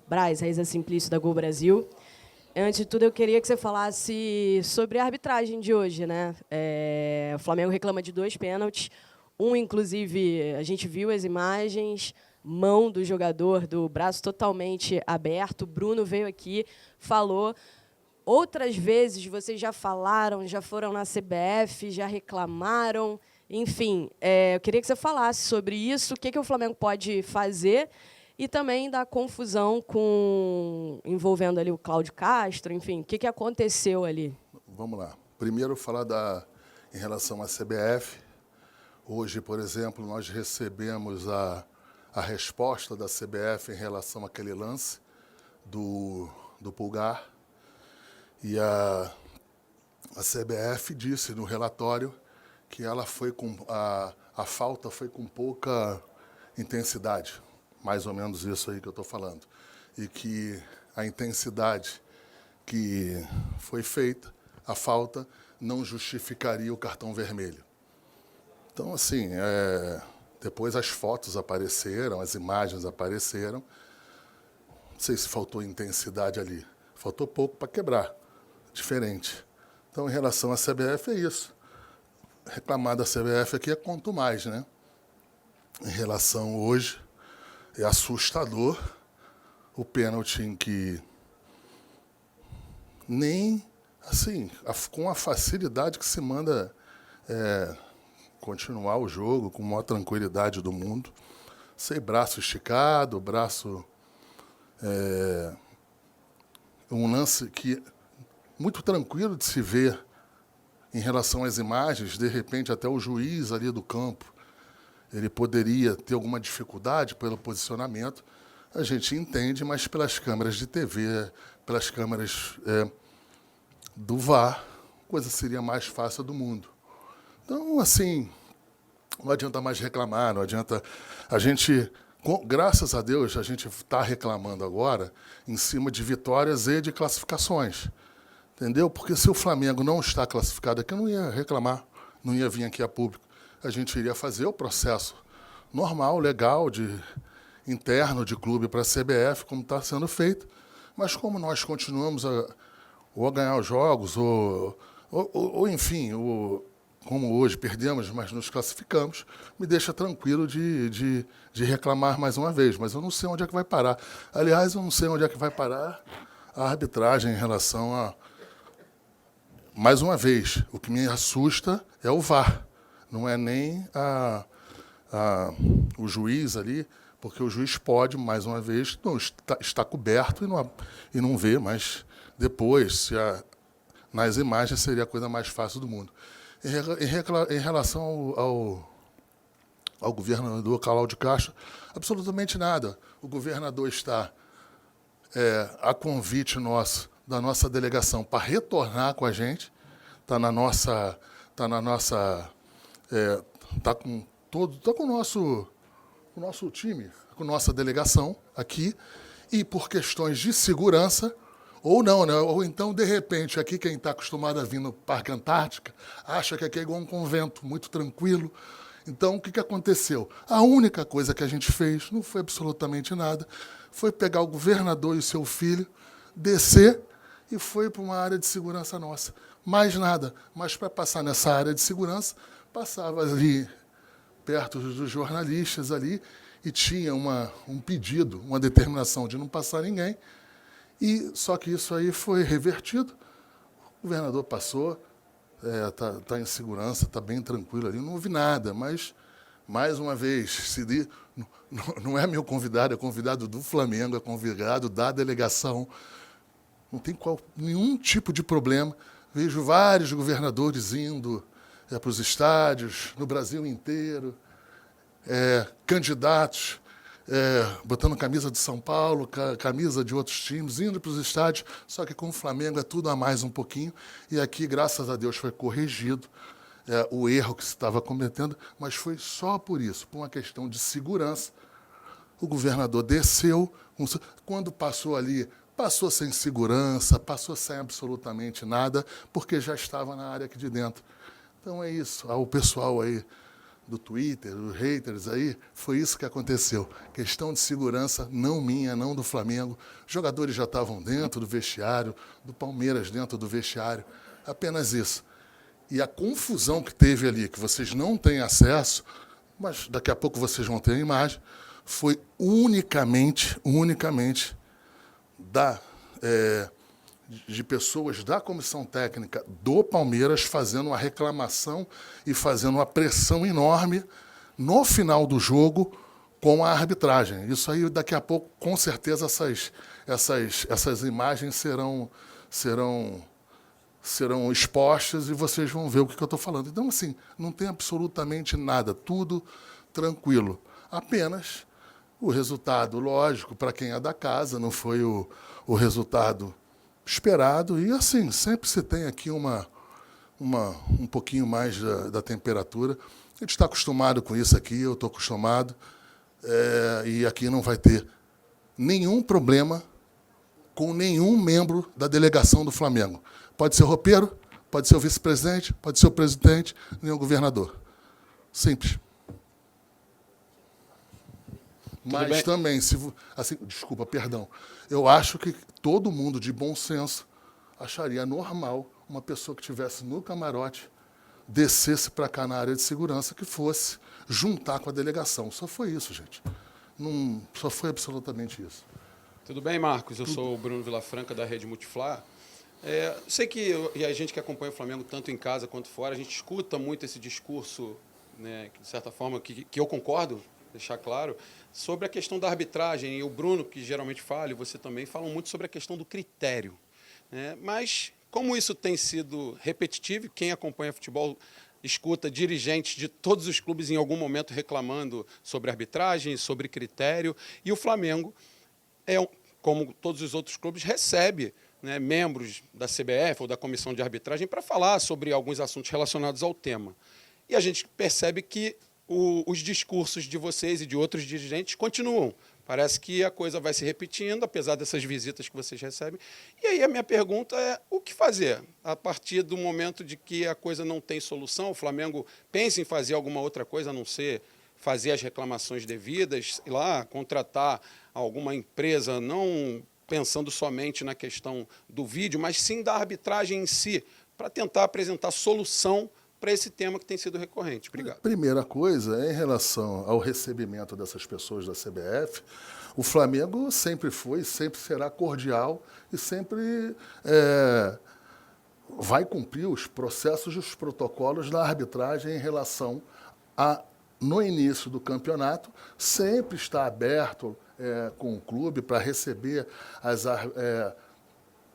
Braz, Raíza Simplício, da Gol Brasil. Antes de tudo, eu queria que você falasse sobre a arbitragem de hoje, né? O Flamengo reclama de 2 pênaltis. Inclusive, a gente viu as imagens, mão do jogador, do braço totalmente aberto. O Bruno veio aqui, falou. Outras vezes, vocês já falaram, já foram na CBF, já reclamaram. Enfim, eu queria que você falasse sobre isso, o que o Flamengo pode fazer, e também da confusão envolvendo ali o Cláudio Castro, enfim, o que aconteceu ali? Vamos lá. Primeiro, falar em relação à CBF. Hoje, por exemplo, nós recebemos a resposta da CBF em relação àquele lance do Pulgar. E a CBF disse no relatório que ela foi a falta foi com pouca intensidade, mais ou menos isso aí que eu estou falando, e que a intensidade que foi feita, a falta, não justificaria o cartão vermelho. Então, assim, depois as fotos apareceram, as imagens apareceram. Não sei se faltou intensidade ali. Faltou pouco para quebrar. Diferente. Então, em relação à CBF, é isso. Reclamar da CBF aqui é quanto mais, né? Em relação hoje, é assustador o pênalti em que nem, assim, com a facilidade que se manda continuar o jogo com a maior tranquilidade do mundo, sem braço esticado, braço... um lance que muito tranquilo de se ver em relação às imagens, de repente até o juiz ali do campo, ele poderia ter alguma dificuldade pelo posicionamento, a gente entende, mas pelas câmeras de TV, pelas câmeras do VAR, a coisa seria mais fácil do mundo. Então, assim, não adianta mais reclamar, não adianta... A gente, graças a Deus, a gente está reclamando agora em cima de vitórias e de classificações. Entendeu? Porque se o Flamengo não está classificado aqui, eu não ia reclamar, não ia vir aqui a público. A gente iria fazer o processo normal, legal, interno de clube para a CBF, como está sendo feito. Mas como nós continuamos a ganhar os jogos, ou enfim, como hoje perdemos, mas nos classificamos, me deixa tranquilo de reclamar mais uma vez. Mas eu não sei onde é que vai parar. Aliás, eu não sei onde é que vai parar a arbitragem em relação a... Mais uma vez, o que me assusta é o VAR, não é nem o juiz ali, porque o juiz pode, mais uma vez, não, está coberto e não vê, mas depois, nas imagens, seria a coisa mais fácil do mundo. Em relação ao governador Cláudio Castro, absolutamente nada. O governador está a convite nosso, da nossa delegação, para retornar com a gente, está com o nosso time, com nossa delegação aqui, e por questões de segurança, ou não, né? Ou então, de repente, aqui quem está acostumado a vir no Parque Antártica, acha que aqui é igual um convento, muito tranquilo. Então, o que aconteceu? A única coisa que a gente fez, não foi absolutamente nada, foi pegar o governador e o seu filho, descer e foi para uma área de segurança nossa. Mais nada. Mas para passar nessa área de segurança, passava ali perto dos jornalistas ali e tinha um pedido, uma determinação de não passar ninguém. E só que isso aí foi revertido. O governador passou, está em segurança, está bem tranquilo ali, não houve nada, mas, mais uma vez, não é meu convidado, é convidado do Flamengo, é convidado da delegação, não tem nenhum tipo de problema. Vejo vários governadores indo para os estádios, no Brasil inteiro, candidatos, botando camisa de São Paulo, camisa de outros times, indo para os estádios, só que com o Flamengo é tudo a mais um pouquinho, e aqui, graças a Deus, foi corrigido o erro que se estava cometendo, mas foi só por isso, por uma questão de segurança. O governador desceu, quando passou ali, passou sem segurança, passou sem absolutamente nada, porque já estava na área aqui de dentro. Então é isso, o pessoal aí do Twitter, os haters aí, foi isso que aconteceu. Questão de segurança, não minha, não do Flamengo. Os jogadores já estavam dentro do vestiário, do Palmeiras dentro do vestiário, apenas isso. E a confusão que teve ali, que vocês não têm acesso, mas daqui a pouco vocês vão ter a imagem, foi unicamente de pessoas da comissão técnica do Palmeiras fazendo uma reclamação e fazendo uma pressão enorme no final do jogo com a arbitragem. Isso aí, daqui a pouco, com certeza, essas imagens serão expostas e vocês vão ver o que eu estou falando. Então, assim, não tem absolutamente nada, tudo tranquilo. Apenas o resultado, lógico, para quem é da casa, não foi o resultado esperado. E, assim, sempre se tem aqui um pouquinho mais da temperatura. A gente está acostumado com isso aqui, eu estou acostumado, e aqui não vai ter nenhum problema com nenhum membro da delegação do Flamengo. Pode ser o roupeiro, pode ser o vice-presidente, pode ser o presidente, nem o governador. Simples. Mas também, desculpa, perdão, eu acho que todo mundo de bom senso acharia normal uma pessoa que estivesse no camarote descesse para cá na área de segurança, que fosse juntar com a delegação. Só foi isso, gente. Não, só foi absolutamente isso. Tudo bem, Marcos? Eu sou o Bruno Vilafranca, da Rede Multiflá. Sei que e a gente que acompanha o Flamengo tanto em casa quanto fora, a gente escuta muito esse discurso, né, de certa forma, que eu concordo, deixar claro, sobre a questão da arbitragem. E o Bruno, que geralmente fala, e você também, falam muito sobre a questão do critério, né? Mas, como isso tem sido repetitivo, quem acompanha futebol escuta dirigentes de todos os clubes em algum momento reclamando sobre arbitragem, sobre critério, e o Flamengo, como todos os outros clubes, recebe, né, membros da CBF ou da comissão de arbitragem para falar sobre alguns assuntos relacionados ao tema. E a gente percebe que os discursos de vocês e de outros dirigentes continuam. Parece que a coisa vai se repetindo, apesar dessas visitas que vocês recebem. E aí a minha pergunta é, o que fazer? A partir do momento de que a coisa não tem solução, o Flamengo pensa em fazer alguma outra coisa, a não ser fazer as reclamações devidas, ir lá, contratar alguma empresa, não pensando somente na questão do vídeo, mas sim da arbitragem em si, para tentar apresentar solução para esse tema que tem sido recorrente. Obrigado. Primeira coisa, em relação ao recebimento dessas pessoas da CBF, o Flamengo sempre foi, sempre será cordial e sempre vai cumprir os processos e os protocolos da arbitragem em relação a, no início do campeonato, sempre está aberto com o clube para receber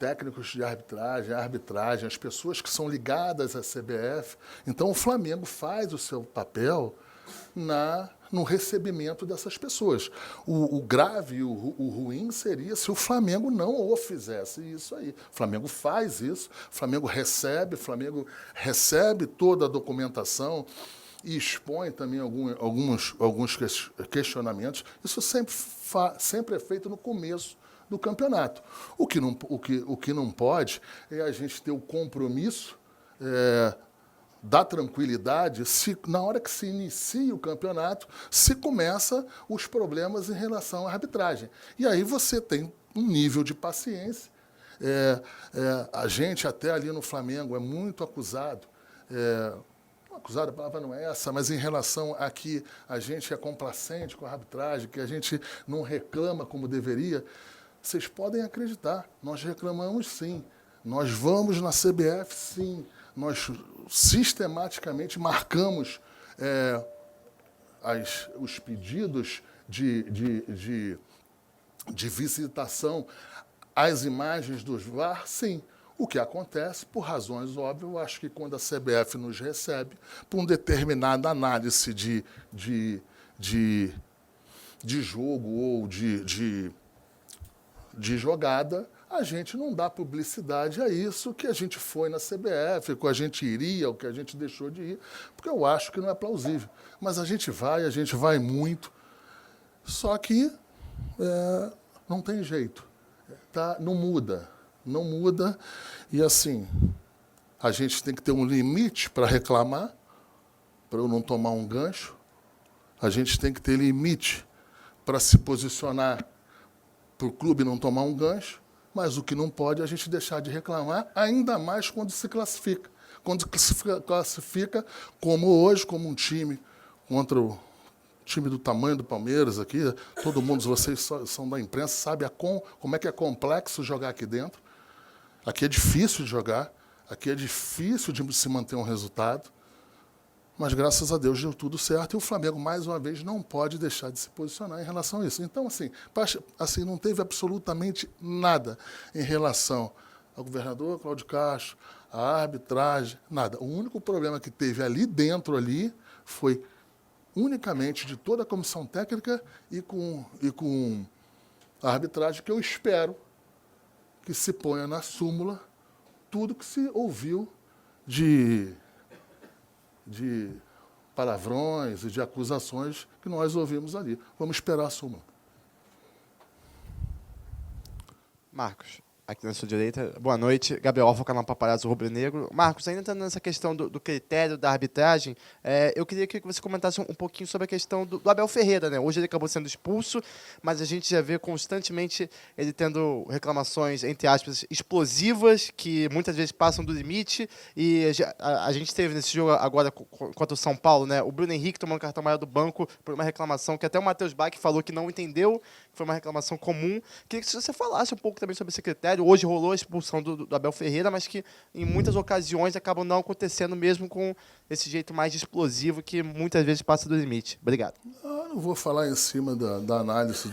técnicos de arbitragem, as pessoas que são ligadas à CBF. Então, o Flamengo faz o seu papel no recebimento dessas pessoas. O grave e o ruim seria se o Flamengo não o fizesse isso aí. O Flamengo faz isso, o Flamengo recebe toda a documentação e expõe também alguns questionamentos. Isso sempre é feito no começo do campeonato. O que não pode é a gente ter o compromisso da tranquilidade na hora que se inicia o campeonato, se começa os problemas em relação à arbitragem. E aí você tem um nível de paciência. A gente até ali no Flamengo é muito acusado, acusado, a palavra não é essa, mas em relação a que a gente é complacente com a arbitragem, que a gente não reclama como deveria. Vocês podem acreditar, nós reclamamos sim, nós vamos na CBF sim, nós sistematicamente marcamos os pedidos de visitação às imagens dos VAR, sim. O que acontece, por razões óbvias, eu acho que quando a CBF nos recebe, por uma determinada análise de jogo ou de jogada, a gente não dá publicidade a isso, que a gente foi na CBF, que a gente iria, ou que a gente deixou de ir, porque eu acho que não é plausível. Mas a gente vai muito, só que não tem jeito, tá? Não muda, e assim, a gente tem que ter um limite para reclamar, para eu não tomar um gancho, a gente tem que ter limite para se posicionar, para o clube não tomar um gancho, mas o que não pode é a gente deixar de reclamar, ainda mais quando se classifica. Quando se classifica, como hoje, como um time contra o time do tamanho do Palmeiras aqui, todo mundo, vocês são da imprensa, sabe como é que é complexo jogar aqui dentro. Aqui é difícil de jogar, aqui é difícil de se manter um resultado, mas, graças a Deus, deu tudo certo, e o Flamengo, mais uma vez, não pode deixar de se posicionar em relação a isso. Então, assim não teve absolutamente nada em relação ao governador Cláudio Castro, à arbitragem, nada. O único problema que teve ali dentro foi unicamente de toda a comissão técnica e com a arbitragem, que eu espero que se ponha na súmula tudo que se ouviu de palavrões e de acusações que nós ouvimos ali. Vamos esperar a súmula. Marcos, aqui na sua direita. Boa noite. Gabriel Alfa, canal Paparazzo Rubro Negro. Marcos, ainda entrando nessa questão do critério da arbitragem, eu queria que você comentasse um pouquinho sobre a questão do Abel Ferreira, né? Hoje ele acabou sendo expulso, mas a gente já vê constantemente ele tendo reclamações, entre aspas, explosivas, que muitas vezes passam do limite, e a gente teve nesse jogo agora contra o São Paulo, né? O Bruno Henrique tomando cartão amarelo do banco por uma reclamação que até o Matheus Bach falou que não entendeu, que foi uma reclamação comum. Queria que você falasse um pouco também sobre esse critério. Hoje rolou a expulsão do Abel Ferreira, mas que em muitas ocasiões acabam não acontecendo, mesmo com esse jeito mais explosivo que muitas vezes passa do limite. Obrigado. Eu não vou falar em cima da análise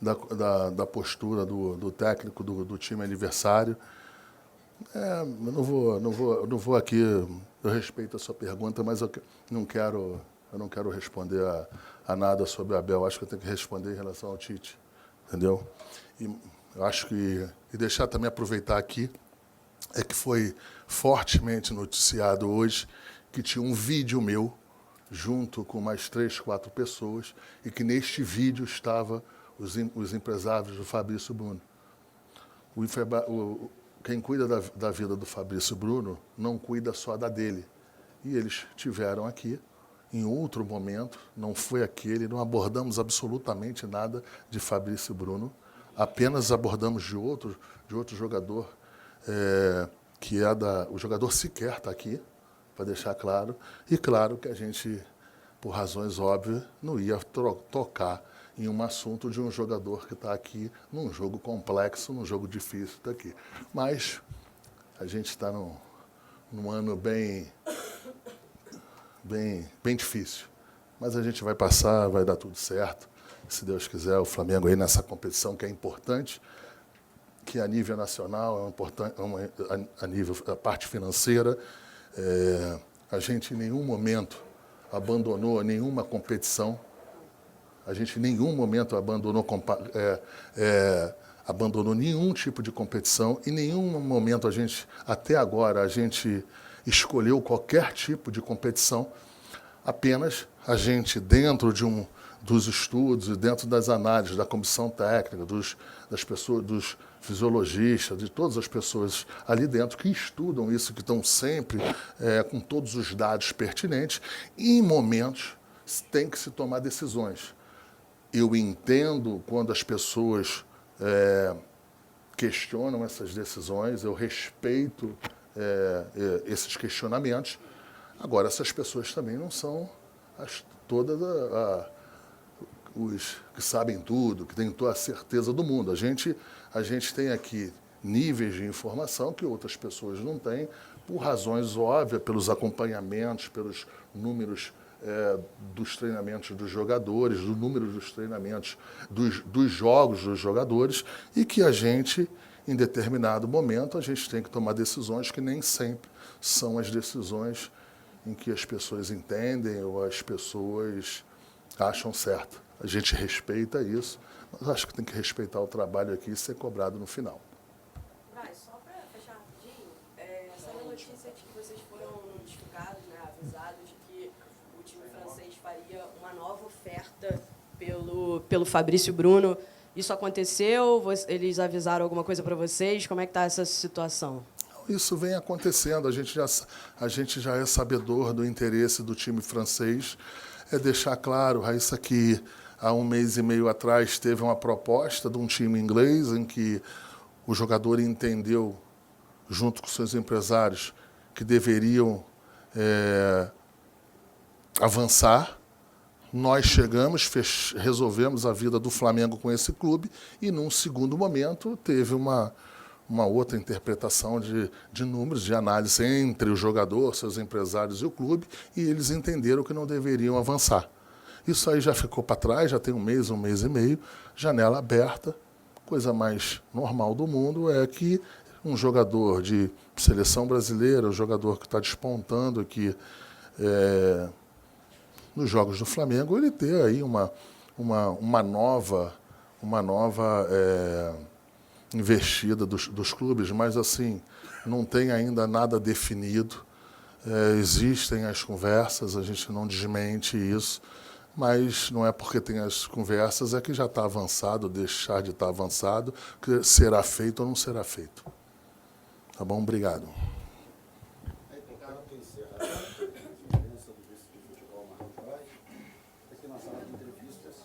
da postura do técnico do time adversário. Eu não vou aqui, eu respeito a sua pergunta, mas eu não quero responder a nada sobre o Abel. Acho que eu tenho que responder em relação ao Tite, entendeu? E eu acho que, e deixar também aproveitar aqui, é que foi fortemente noticiado hoje que tinha um vídeo meu, junto com mais 3, 4 pessoas, e que neste vídeo estavam os empresários do Fabrício Bruno. Quem cuida da vida do Fabrício Bruno não cuida só da dele. E eles tiveram aqui, em outro momento, não foi aquele, não abordamos absolutamente nada de Fabrício Bruno, apenas abordamos de outro jogador, que o jogador sequer está aqui, para deixar claro, e claro que a gente, por razões óbvias, não ia tocar em um assunto de um jogador que está aqui, num jogo complexo, num jogo difícil está aqui. Mas a gente está num ano bem difícil. Mas a gente vai passar, vai dar tudo certo. Se Deus quiser, o Flamengo aí nessa competição que é importante, que a nível nacional é importante, a nível da parte financeira, a gente em nenhum momento abandonou nenhuma competição, a gente em nenhum momento abandonou nenhum tipo de competição, em nenhum momento até agora, a gente escolheu qualquer tipo de competição, apenas a gente, dentro dos estudos e dentro das análises da comissão técnica, das pessoas, dos fisiologistas, de todas as pessoas ali dentro que estudam isso, que estão sempre com todos os dados pertinentes, e em momentos tem que se tomar decisões. Eu entendo quando as pessoas questionam essas decisões, eu respeito esses questionamentos. Agora, essas pessoas também não são todas os que sabem tudo, que têm toda a certeza do mundo. A gente tem aqui níveis de informação que outras pessoas não têm, por razões óbvias, pelos acompanhamentos, pelos números dos treinamentos dos jogadores, do número dos treinamentos dos jogos dos jogadores, e que a gente, em determinado momento, a gente tem que tomar decisões que nem sempre são as decisões em que as pessoas entendem ou as pessoas acham certo. A gente respeita isso, mas acho que tem que respeitar o trabalho aqui e ser cobrado no final. Só para fechar rapidinho, saiu a notícia de que vocês foram notificados, né, avisados de que o time francês faria uma nova oferta pelo Fabrício Bruno. Isso aconteceu? Eles avisaram alguma coisa para vocês? Como é que está essa situação? Isso vem acontecendo. A gente já é sabedor do interesse do time francês. É deixar claro, Raíssa, que há 1 mês e meio atrás teve uma proposta de um time inglês em que o jogador entendeu, junto com seus empresários, que deveriam avançar. Nós chegamos, resolvemos a vida do Flamengo com esse clube e, num segundo momento, teve uma outra interpretação de números, de análise entre o jogador, seus empresários e o clube, e eles entenderam que não deveriam avançar. Isso aí já ficou para trás, já tem 1 mês e meio, janela aberta. Coisa mais normal do mundo é que um jogador de seleção brasileira, um jogador que está despontando aqui nos jogos do Flamengo, ele ter aí uma nova investida dos clubes, mas assim, não tem ainda nada definido. Existem as conversas, a gente não desmente isso, mas não é porque tem as conversas é que já está avançado, deixar de estar avançado, que será feito ou não será feito. Tá bom? Obrigado. Aqui na sala de entrevistas,